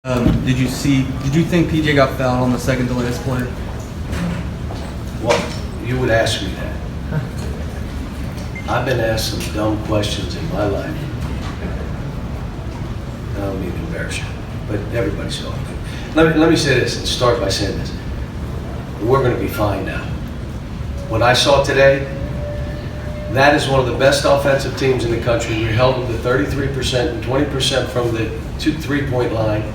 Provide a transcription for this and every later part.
Did you think PJ got fouled on the second to last play? Well, you would ask me that. I've been asked some dumb questions in my life. I don't mean to embarrass you, but everybody saw it. Let me say this and start by saying this. We're going to be fine now. What I saw today, that is one of the best offensive teams in the country. We held them to 33% and 20% from the 2-3-point line.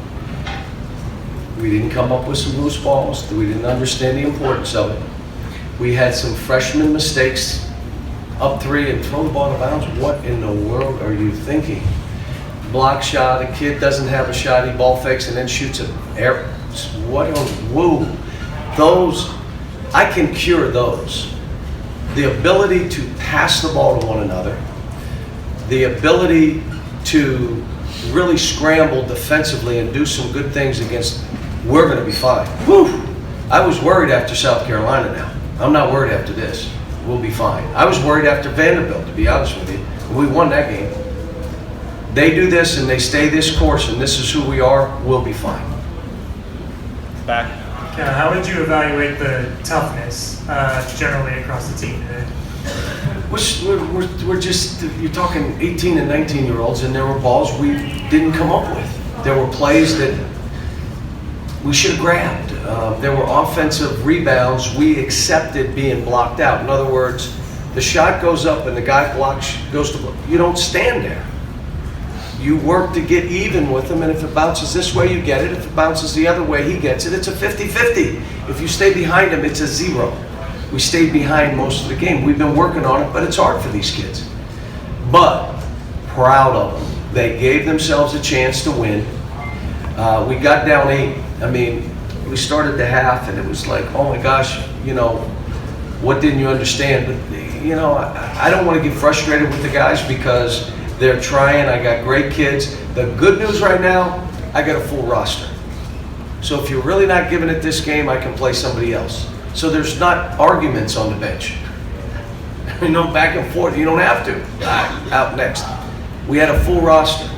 We didn't come up with some loose balls. We didn't understand the importance of it. We had some freshman mistakes, up three and throw the ball out of bounds. What in the world are you thinking? Block shot, a kid doesn't have a shot, he ball fakes and then shoots an air. What a woo. Those, I can cure those. The ability to pass the ball to one another, the ability to really scramble defensively and do some good things against, we're going to be fine. Whew. I was worried after South Carolina now. I'm not worried after this. We'll be fine. I was worried after Vanderbilt, to be honest with you. We won that game. They do this and they stay this course and this is who we are, we'll be fine. Back. How would you evaluate the toughness generally across the team today? We're just, you're talking 18 and 19-year-olds, and there were balls we didn't come up with. There were plays that we should have grabbed. There were offensive rebounds we accepted being blocked out. In other words, the shot goes up and the guy blocks, goes to block. You don't stand there. You work to get even with him, and if it bounces this way, you get it. If it bounces the other way, he gets it. It's a 50-50. If you stay behind him, it's a 0. We stayed behind most of the game. We've been working on it, but it's hard for these kids. But proud of them. They gave themselves a chance to win. We got down 8. I mean, we started the half, and it was like, oh my gosh, you know, what didn't you understand? But, you know, I don't want to get frustrated with the guys because they're trying. I got great kids. The good news right now, I got a full roster. So if you're really not giving it this game, I can play somebody else. So there's not arguments on the bench. You know, back and forth. You don't have to. Out next. We had a full roster.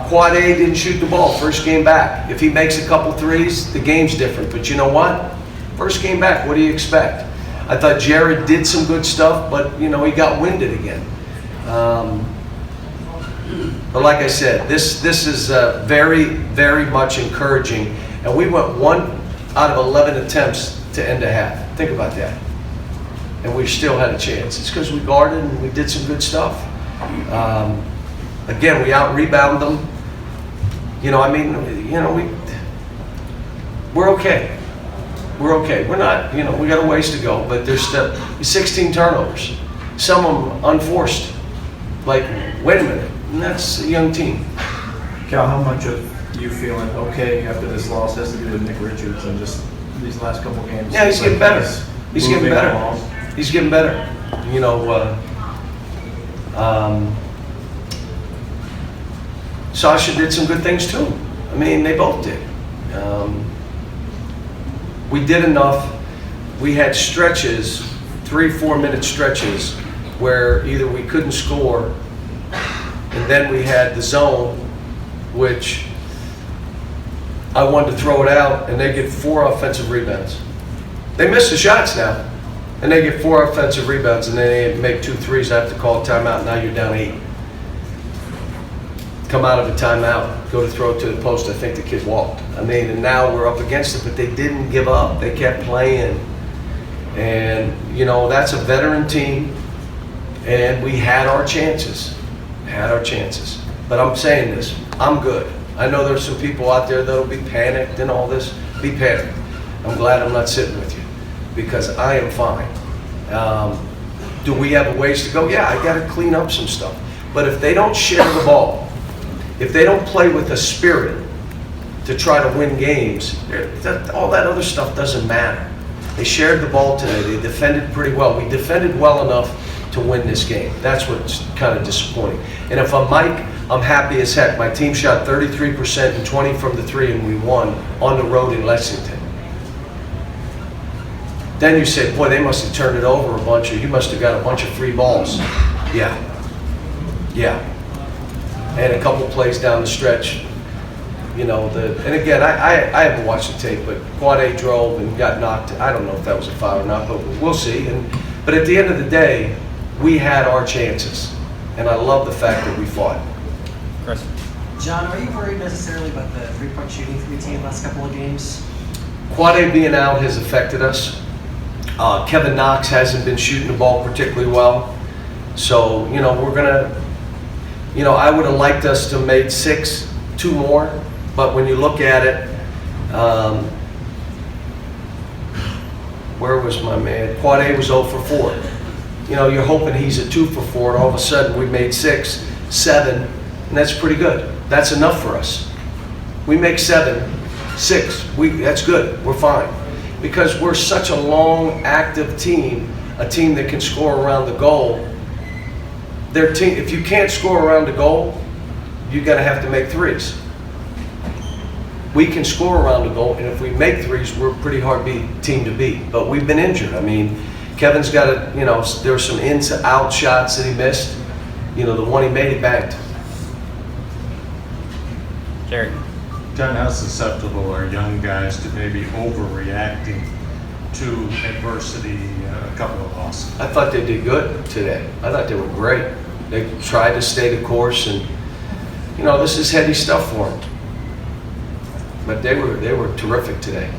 Quad A didn't shoot the ball first game back. If he makes a couple threes, the game's different. But you know what? First game back, what do you expect? I thought Jared did some good stuff, but you know, he got winded again. But like I said, this is very, very much encouraging. And we went 1 out of 11 attempts to end a half. Think about that. And we still had a chance. It's because we guarded and we did some good stuff. Again, we out-rebound them. You know, I mean, you know, we're okay. We're okay. We're not, you know, we got a ways to go, but there's still 16 turnovers. Some of them unforced. Like, wait a minute. And that's a young team. Cal, how much of you feeling okay after this loss has to do with Nick Richards and just these last couple games? Yeah, he's getting better. He's getting better. Along. He's getting better. You know, Sasha did some good things too. I mean, they both did. We did enough. We had stretches, 3-4 minute stretches, where either we couldn't score, and then we had the zone, which I wanted to throw it out, and they get 4 offensive rebounds. They miss the shots now, and they get 4 offensive rebounds, and then they make 2 threes. I have to call a timeout. Now you're down 8. Come out of a timeout, go to throw it to the post. I think the kid walked. I mean, and now we're up against it, but they didn't give up. They kept playing, and you know, that's a veteran team, and we had our chances. But I'm saying this, I'm good. I know there's some people out there that'll be panicked and all this. Be panicked. I'm glad I'm not sitting with you because I am fine. Do we have a ways to go? Yeah, I got to clean up some stuff. But if they don't share the ball, if they don't play with a spirit to try to win games, all that other stuff doesn't matter. They shared the ball today. They defended pretty well. We defended well enough to win this game. That's what's kind of disappointing. And if I'm Mike, I'm happy as heck. My team shot 33% and 20 from the 3, and we won on the road in Lexington. Then you say, boy, they must have turned it over a bunch, or you must have got a bunch of free balls. Yeah. And a couple plays down the stretch and again, I haven't watched the tape, but Quade drove and got knocked. I don't know if that was a foul or not, but we'll see. But at the end of the day, we had our chances, and I love the fact that we fought. Chris. John, are you worried necessarily about the three-point shooting from your team last couple of games? Quade being out has affected us. Kevin Knox hasn't been shooting the ball particularly well. So, we're going to, I would have liked us to have made 6, 2 more. But when you look at it, where was my man? Quade was 0 for 4. You're hoping he's a 2 for 4, and all of a sudden we made 6, 7, and that's pretty good. That's enough for us. We make 7, 6. That's good. We're fine. Because we're such a long, active team, a team that can score around the goal. Their team, if you can't score around the goal, you're going to have to make 3s. We can score around the goal, and if we make 3s, we're a pretty hard team to beat. But we've been injured. I mean, Kevin's got there were some in to out shots that he missed. The one he made, he banked. Jerry. John, how susceptible are young guys to maybe overreacting to adversity, a couple of losses? I thought they did good today. I thought they were great. They tried to stay the course, and this is heavy stuff for them. But they were terrific today.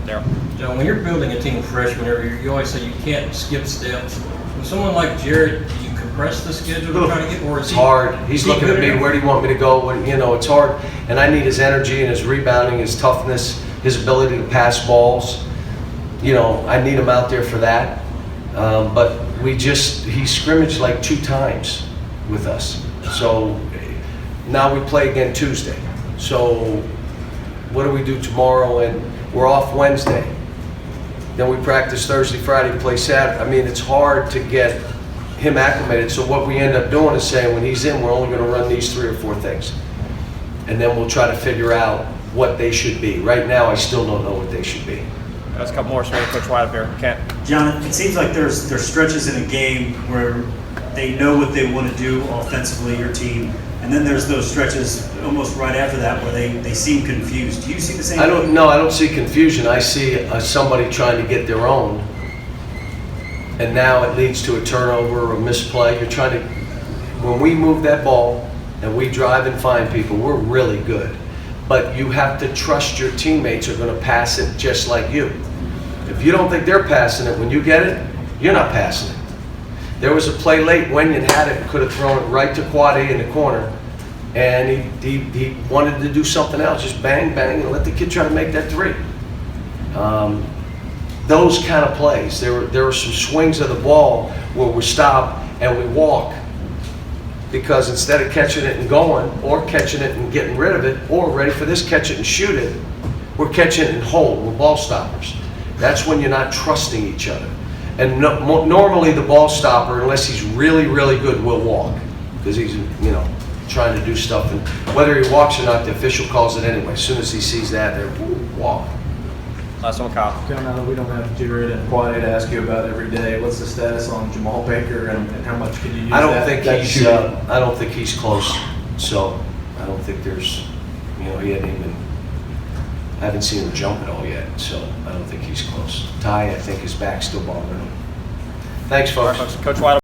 Daryl. John, when you're building a team of freshmen every year, you always say you can't skip steps. With someone like Jared, do you compress the schedule to try to get, or is It's hard. He's looking at me, where do you want me to go? It's hard. And I need his energy and his rebounding, his toughness, his ability to pass balls. I need him out there for that. But he scrimmaged like 2 times with us. So now we play again Tuesday. So what do we do tomorrow? And we're off Wednesday. Then we practice Thursday, Friday, play Saturday. I mean, it's hard to get him acclimated. So what we end up doing is saying, when he's in, we're only going to run these 3 or 4 things. And then we'll try to figure out what they should be. Right now, I still don't know what they should be. There's a couple more, so Coach White up here. Kent. John, it seems like there's stretches in a game where they know what they want to do offensively, your team, and then there's those stretches almost right after that where they seem confused. Do you see the same thing? I don't see confusion. I see somebody trying to get their own, and now it leads to a turnover or a misplay. You're trying to, when we move that ball and we drive and find people, we're really good. But you have to trust your teammates are going to pass it just like you. If you don't think they're passing it when you get it, you're not passing it. There was a play late, Wenyon had it, could have thrown it right to Quade in the corner, and he wanted to do something else, just bang, bang, and let the kid try to make that 3. Those kind of plays. There were some swings of the ball where we stop and we walk, because instead of catching it and going, or catching it and getting rid of it, or ready for this, catch it and shoot it, we're catching it and hold. We're ball stoppers. That's when you're not trusting each other. And normally the ball stopper, unless he's really, really good, will walk, because he's, trying to do stuff. And whether he walks or not, the official calls it anyway. As soon as he sees that, they're walk. Last one, Kyle. John, now that we don't have Jared and Quade to ask you about every day, what's the status on Jamal Baker, and how much can you use I don't think he's close. So I don't think there's, he hadn't even. I haven't seen him jump at all yet, so I don't think he's close. Ty, I think his back's still bothering him. Thanks, folks. Coach White.